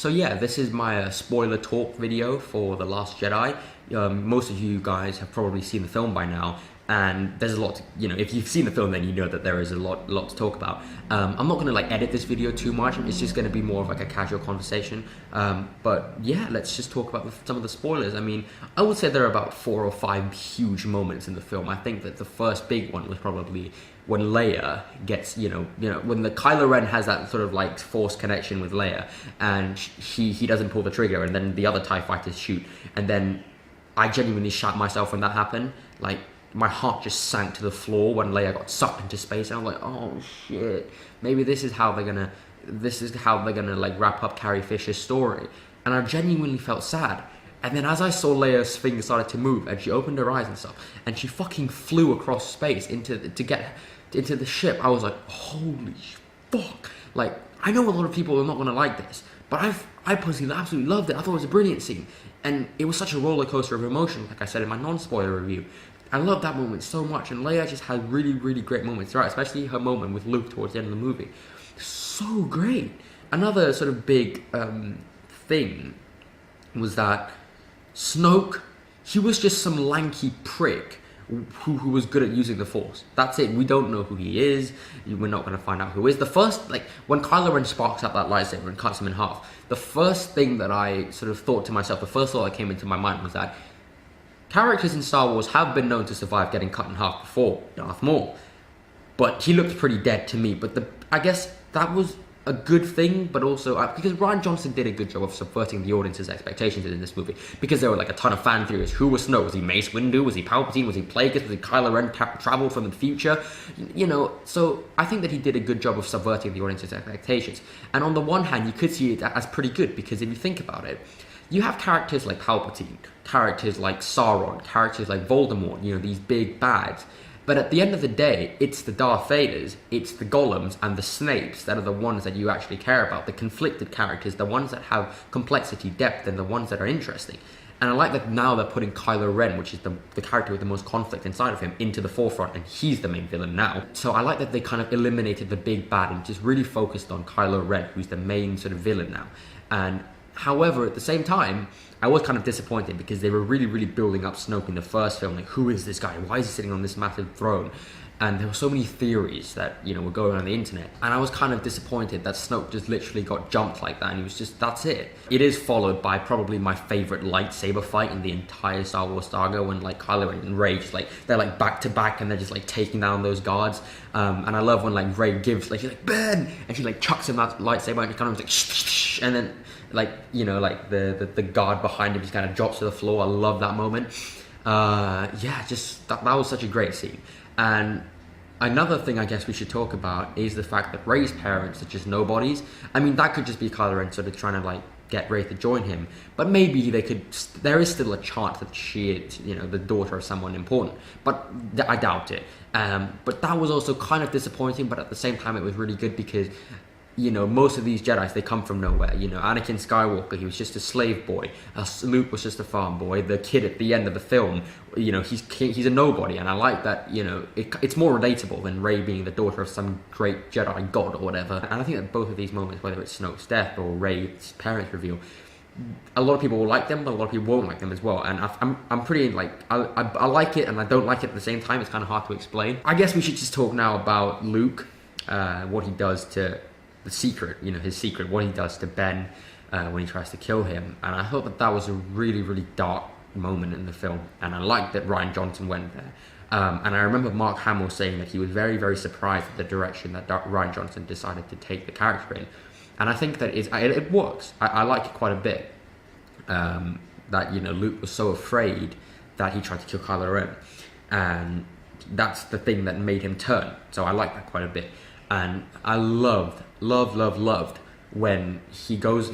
So yeah, this is my spoiler talk video for The Last Jedi. Most of you guys have probably seen the film by now, and there's a lot to, if you've seen the film, then you know that there is a lot to talk about. I'm not going to like edit this video too much. It's just going to be more of like a casual conversation. But yeah, let's just talk about some of the spoilers. I mean, I would say there are about 4 or 5 huge moments in the film. I think that the first big one was probably when Leia gets, when the Kylo Ren has that sort of like forced connection with Leia, and he doesn't pull the trigger, and then the other TIE fighters shoot, and then I genuinely shat myself when that happened. Like, my heart just sank to the floor when Leia got sucked into space, and I'm like, oh shit, maybe this is how they're gonna like wrap up Carrie Fisher's story. And I genuinely felt sad. And then as I saw Leia's thing started to move, and she opened her eyes and stuff, and she fucking flew across space to get into the ship, I was like, holy fuck. Like, I know a lot of people are not gonna like this, but I personally absolutely loved it. I thought it was a brilliant scene. And it was such a roller coaster of emotion, like I said in my non-spoiler review. I love that moment so much, and Leia just had really, really great moments throughout, especially her moment with Luke towards the end of the movie. So great. Another sort of big thing was that Snoke, he was just some lanky prick who was good at using the Force. That's it. We don't know who he is. We're not going to find out who is. The first, like, when Kylo Ren sparks up that lightsaber and cuts him in half, the first thing that I sort of thought to myself, the first thought that came into my mind was that characters in Star Wars have been known to survive getting cut in half before, Darth Maul. But he looked pretty dead to me. But I guess that was a good thing, but also because Rian Johnson did a good job of subverting the audience's expectations in this movie, because there were like a ton of fan theories. Who was Snoke? Was he Mace Windu? Was he Palpatine? Was he Plagueis? Was he Kylo Ren traveled from the future? So I think that he did a good job of subverting the audience's expectations. And on the one hand, you could see it as pretty good, because if you think about it, you have characters like Palpatine, characters like Sauron, characters like Voldemort, these big bads. But at the end of the day, it's the Darth Vaders, it's the Golems and the Snapes that are the ones that you actually care about. The conflicted characters, the ones that have complexity, depth, and the ones that are interesting. And I like that now they're putting Kylo Ren, which is the character with the most conflict inside of him, into the forefront, and he's the main villain now. So I like that they kind of eliminated the big bad and just really focused on Kylo Ren, who's the main sort of villain now. And however, at the same time, I was kind of disappointed because they were really, really building up Snoke in the first film. Like, who is this guy? Why is he sitting on this massive throne? And there were so many theories that, were going on the internet. And I was kind of disappointed that Snoke just literally got jumped like that. And he was just, that's it. It is followed by probably my favorite lightsaber fight in the entire Star Wars saga, when like Kylo Ren and Rey just like, they're like back to back and they're just like taking down those guards. And I love when like Rey gives, like, she's like, Ben! And she like chucks him that lightsaber and he kind of like, shh, and then like, like the guard behind him just kind of drops to the floor. I love that moment. Yeah, just, that was such a great scene. And another thing I guess we should talk about is the fact that Rey's parents are just nobodies. I mean, that could just be Kylo Ren sort of trying to like get Rey to join him, but maybe there is still a chance that she is, the daughter of someone important, but I doubt it. But that was also kind of disappointing, but at the same time it was really good because most of these Jedis, they come from nowhere. Anakin Skywalker, he was just a slave boy. Luke was just a farm boy. The kid at the end of the film, he's a nobody. And I like that, it's more relatable than Rey being the daughter of some great Jedi god or whatever. And I think that both of these moments, whether it's Snoke's death or Rey's parents reveal, a lot of people will like them, but a lot of people won't like them as well. And I'm pretty like, I like it and I don't like it at the same time. It's kind of hard to explain. I guess we should just talk now about Luke, what he does to the secret, his secret, what he does to Ben when he tries to kill him. And I thought that was a really, really dark moment in the film. And I liked that Rian Johnson went there. And I remember Mark Hamill saying that he was very, very surprised at the direction that Rian Johnson decided to take the character in. And I think that it works. I like it quite a bit. That, Luke was so afraid that he tried to kill Kylo Ren. And that's the thing that made him turn. So I like that quite a bit. And I loved when he comes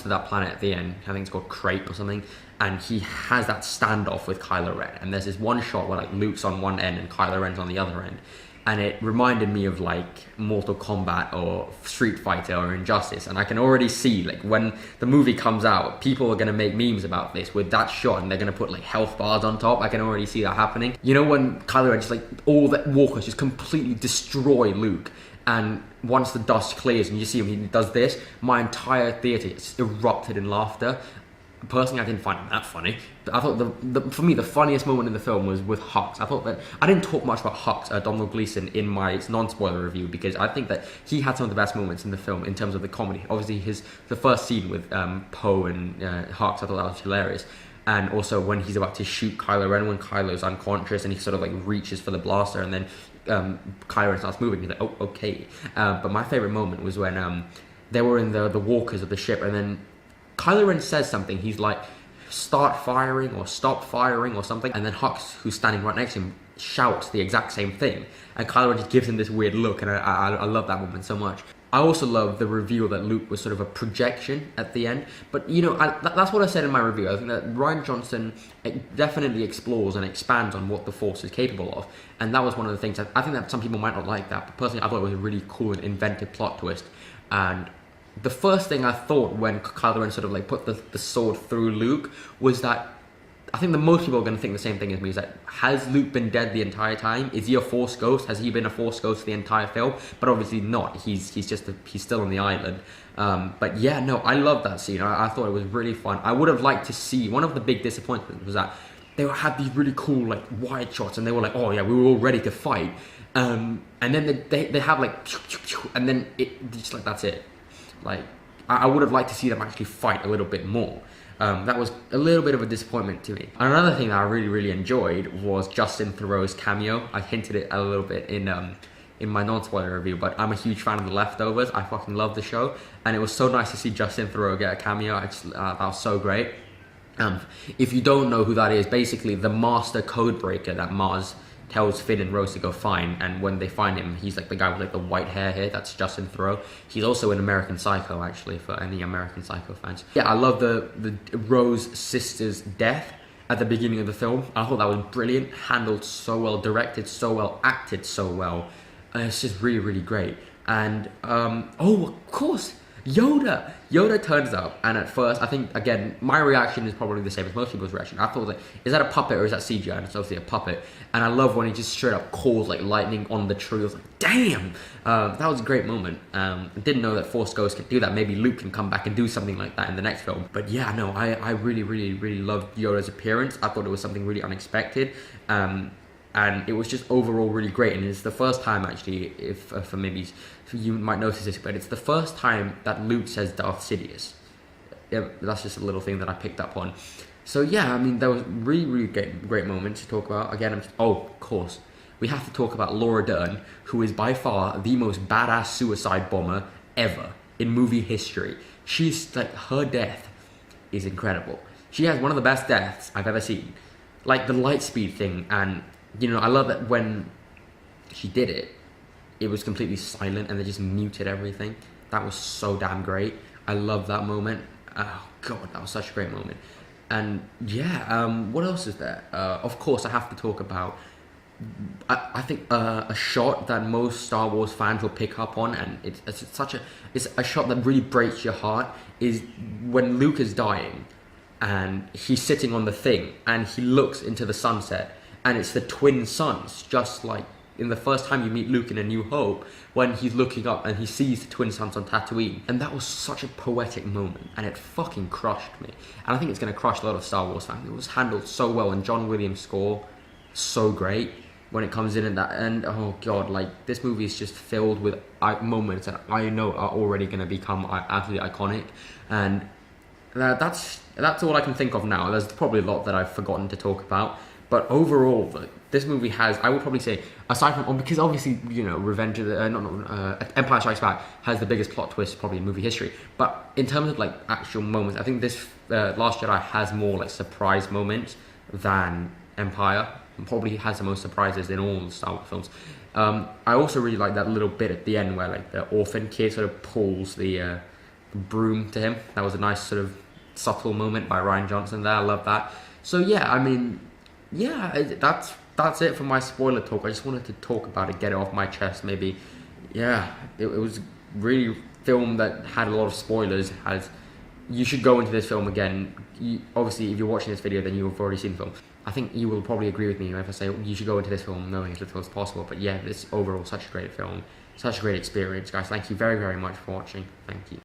to that planet at the end. I think it's called Crate or something, and he has that standoff with Kylo Ren. And there's this one shot where like Luke's on one end and Kylo Ren's on the other end, and it reminded me of like Mortal Kombat or Street Fighter or Injustice. And I can already see like when the movie comes out, people are gonna make memes about this with that shot, and they're gonna put like health bars on top. I can already see that happening. When Kylo Ren just like all the walkers just completely destroy Luke, And once the dust clears and you see him, he does this, my entire theatre just erupted in laughter. Personally, I didn't find it that funny. But I thought for me, the funniest moment in the film was with Hux. I thought that I didn't talk much about Hux, Donald Gleason, in my non-spoiler review because I think that he had some of the best moments in the film in terms of the comedy. Obviously, the first scene with Poe and Hux, I thought that was hilarious. And also when he's about to shoot Kylo Ren, when Kylo's unconscious and he sort of like reaches for the blaster and then Kylo Ren starts moving. He's like, oh, okay. But my favorite moment was when they were in the walkers of the ship, and then Kylo Ren says something. He's like, start firing or stop firing or something. And then Hux, who's standing right next to him, shouts the exact same thing. And Kylo Ren just gives him this weird look, and I love that moment so much. I also love the reveal that Luke was sort of a projection at the end. But, you know, that's what I said in my review. I think that Rian Johnson definitely explores and expands on what the Force is capable of. And that was one of the things that I think that some people might not like that. But personally, I thought it was a really cool and inventive plot twist. And the first thing I thought when Kylo Ren sort of like put the sword through Luke was that I think that most people are going to think the same thing as me, is that has Luke been dead the entire time? Is he a Force ghost? Has he been a Force ghost the entire film? But obviously not. He's still on the island. But yeah, no, I love that scene. I thought it was really fun. I would have liked to see, one of the big disappointments was that they had these really cool like wide shots, and they were like, oh yeah, we were all ready to fight. And then they have like, and then it just like, that's it. Like, I would have liked to see them actually fight a little bit more. That was a little bit of a disappointment to me. Another thing that I really, really enjoyed was Justin Theroux's cameo. I hinted it a little bit in my non-spoiler review, but I'm a huge fan of The Leftovers. I fucking love the show, and it was so nice to see Justin Theroux get a cameo. That was so great. If you don't know who that is, basically the master code breaker that Maz tells Finn and Rose to go find, and when they find him, he's like the guy with like the white hair here. That's Justin Theroux. He's also in American Psycho, actually, for any American Psycho fans. Yeah, I love the Rose sister's death at the beginning of the film. I thought that was brilliant, handled so well, directed so well, acted so well. It's just really, really great. And oh, of course, Yoda turns up, and at first, I think, again, my reaction is probably the same as most people's reaction. I thought, like, is that a puppet or is that CGI? And it's obviously a puppet. And I love when he just straight up calls, like, lightning on the tree. I was like, damn! That was a great moment. I didn't know that Force Ghosts could do that. Maybe Luke can come back and do something like that in the next film. But yeah, no, I really, really, really loved Yoda's appearance. I thought it was something really unexpected. And it was just overall really great. And it's the first time, actually, if you might notice this, but it's the first time that Luke says Darth Sidious. Yeah, that's just a little thing that I picked up on. So yeah, I mean, there was really, really great moments to talk about. Again, of course, we have to talk about Laura Dern, who is by far the most badass suicide bomber ever in movie history. She's like, her death is incredible. She has one of the best deaths I've ever seen. Like the light speed thing, and you know, I love that when she did it, it was completely silent and they just muted everything. That was so damn great. I love that moment. Oh god, that was such a great moment. And yeah, what else is there? Of course, I have to talk about, I think a shot that most Star Wars fans will pick up on, and it's a shot that really breaks your heart, is when Luke is dying and he's sitting on the thing and he looks into the sunset, and it's the twin suns, just like in the first time you meet Luke in A New Hope, when he's looking up and he sees the twin suns on Tatooine. And that was such a poetic moment, and it fucking crushed me. And I think it's going to crush a lot of Star Wars fans. It was handled so well, and John Williams' score, so great when it comes in at that end. Oh god, like, this movie is just filled with moments that I know are already going to become absolutely iconic. And that's all I can think of now. There's probably a lot that I've forgotten to talk about. But overall, this movie has, I would probably say, aside from, because obviously, you know, Empire Strikes Back has the biggest plot twist probably in movie history. But in terms of like actual moments, I think this Last Jedi has more like surprise moments than Empire. And probably has the most surprises in all the Star Wars films. I also really like that little bit at the end where like the orphan kid sort of pulls the broom to him. That was a nice sort of subtle moment by Rian Johnson there. I love that. So yeah, I mean, yeah, that's it for my spoiler talk. I just wanted to talk about it, get it off my chest. Maybe, yeah, it was really film that had a lot of spoilers. You should go into this film again. Obviously, if you're watching this video, then you've already seen the film. I think you will probably agree with me if I say you should go into this film knowing as little as possible. But yeah, this overall such a great film, such a great experience, guys. Thank you very, very much for watching. Thank you.